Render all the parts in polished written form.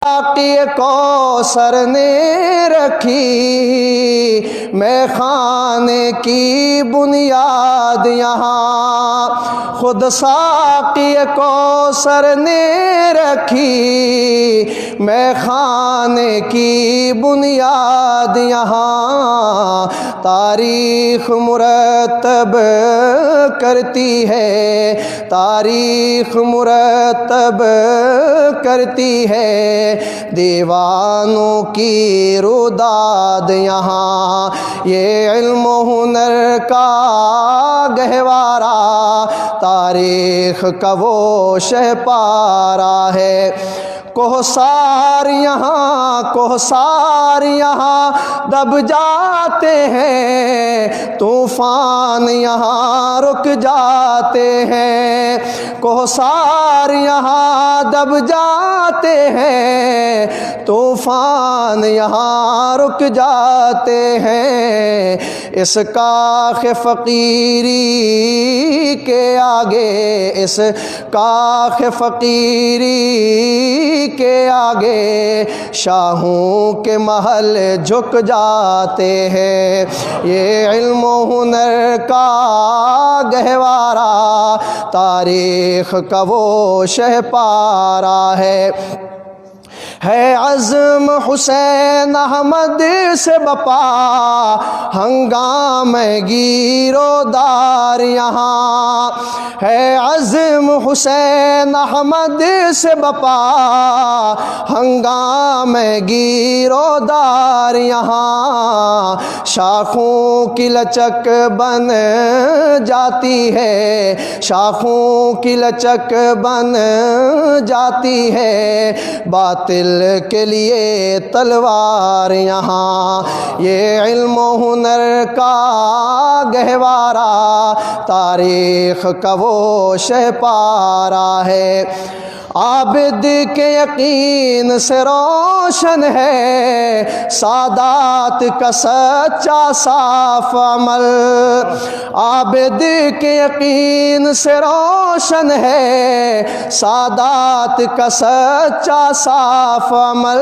ساقی کوثر نے رکھی میں خانے کی بنیاد یہاں، خود ساقی کوثر نے رکھی میں خانے کی بنیاد یہاں، تاریخ مرتب کرتی ہے، تاریخ مرتب کرتی ہے دیوانوں کی روداد یہاں، یہ علم و ہنر کا گہوارہ تاریخ کا وہ شہ پارا ہے۔ کوثار یہاں دب جاتے ہیں، طوفان یہاں رک جاتے ہیں، کوثار یہاں دب جاتے ہیں، طوفان یہاں رک جاتے ہیں، اس کاخ فقیری کے آگے، اس کاخ فقیری کے آگے شاہوں کے محل جھک جاتے ہیں، یہ علم و ہنر کا گہوارہ تاریخ کا وہ شہ پارا ہے عزم حسین احمد سے بپا ہنگامہ گیر و دار یہاں، ہے عزم حسین احمد سے بپا ہنگامہ گیر و دار یہاں، شاخوں کی لچک بن جاتی ہے، شاخوں کی لچک بن جاتی ہے باطل کے لیے تلوار یہاں، یہ علم و ہنر کا گہوارہ تاریخ کا وہ شہ پارا ہے، عابد کے یقین سے روشن ہے سادات کا سچا صاف عمل، عابد کے یقین سے روشن ہے سادات کا سچا صاف عمل،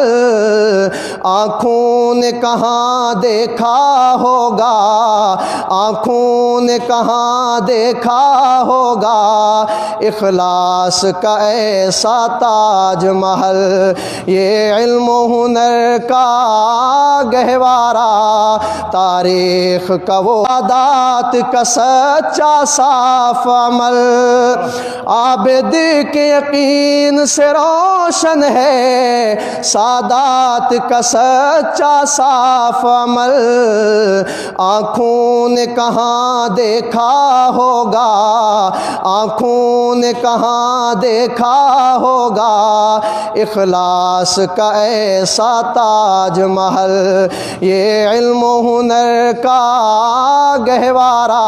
آنکھوں نے کہاں دیکھا ہوگا، آنکھوں نے کہاں دیکھا ہوگا اخلاص کا ایسا تاج محل، یہ علم و ہنر کا گہوارہ تاریخ کا وہ سادات کا سچا صاف عمل، عابد کے یقین سے روشن ہے سادات کا سچا صاف عمل، آنکھوں نے کہاں دیکھا ہوگا، آنکھوں نے کہاں دیکھا ہوگا اخلاص کا ایسا تاج محل، یہ علم و ہنر کا گہوارہ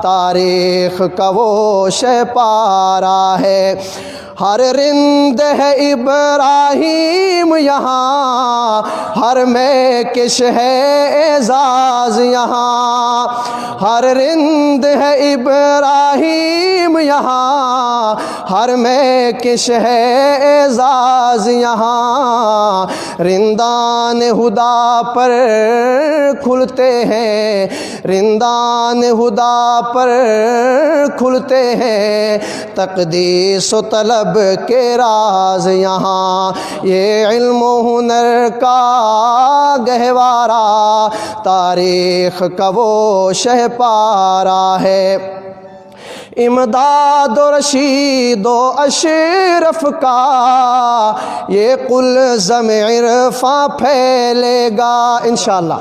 تاریخ کا وہ شہ پارا ہے، ہر رند ہے ابراہیم یہاں، ہر میکش ہے اعزاز یہاں، ہر رند ہے ابراہیم یہاں، ہر میکش ہے اعزاز یہاں، رندان ہدا پر کھلتے ہیں، رندان ہدا پر کھلتے ہیں تقدیس و طلب کے راز یہاں، یہ علم و ہنر کا گہوارہ تاریخ کا وہ شہ پارا ہے، امداد و رشید و اشرف کا یہ قلزم عرفاں پھیلے گا انشاءاللہ،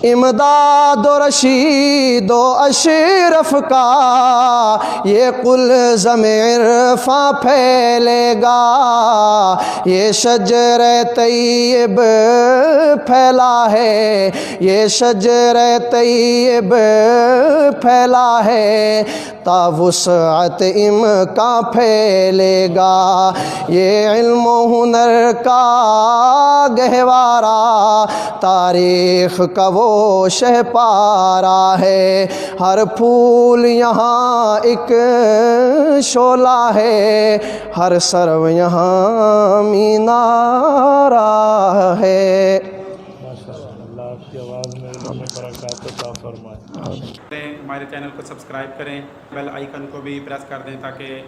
امداد و رشید و اشرف کا یہ قلزم عرفاں پھیلے گا، یہ شجر طیب پھیلا ہے، یہ شجر طیب پھیلا ہے تا وسعت امکان پھیلے گا، یہ علم و ہنر کا گہوارہ تاریخ کا وہ شہ پارا ہے، ہر پھول یہاں ایک شعلہ ہے، ہر سرو یہاں مینارہ ہے۔ اللہ آپ کی آواز میں علم میں برکات عطا فرمائے۔ ہمارے چینل کو سبسکرائب کریں، بیل آئیکن کو بھی پریس کر دیں تاکہ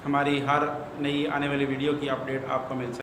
ہماری ہر نئی آنے والی ویڈیو کی اپڈیٹ آپ کو مل سکے۔